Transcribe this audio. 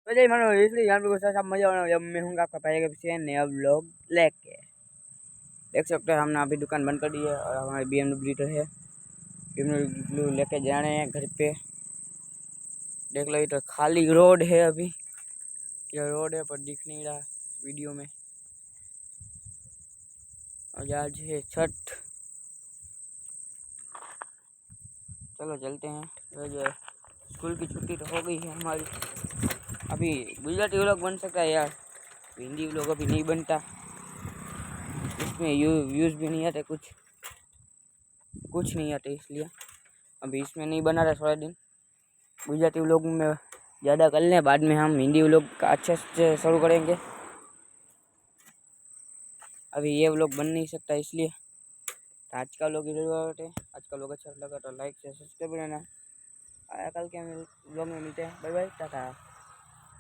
तो जय मानो इसलिए यहाँ पे सब मजा आना। जब मैं हूँ आपका भाई के नया व्लॉग लेके देख सकते हैं। हमने अभी दुकान बंद कर दी है और हमारी BMW है। BMW लेके जाने हैं घर पे। देख लो इधर खाली रोड है अभी। ये रोड है पर दिख नहीं रहा वीडियो में। और आज है छठ। चलो चलते हैं। स्कूल की छुट्टी तो हो गई है हमारी। अभी गुजराती व्लॉग बन सकता है यार, हिंदी व्लॉग अभी नहीं बनता। इसमें व्यूज भी नहीं आते, कुछ नहीं आते, इसलिए अभी इसमें नहीं बना रहे। थोड़ा दिन गुजराती व्लॉग में ज़्यादा कर लें, बाद में हम हिंदी व्लॉग का अच्छे से शुरू करेंगे। अभी ये व्लॉग बन नहीं सकता, इसलिए तो आज का व्लॉग इधर है। आज का व्लॉग अच्छा लगा तो लाइक से सब्सक्राइब करना। कल के व्लॉग में मिलते हैं। Bye bye, Tata.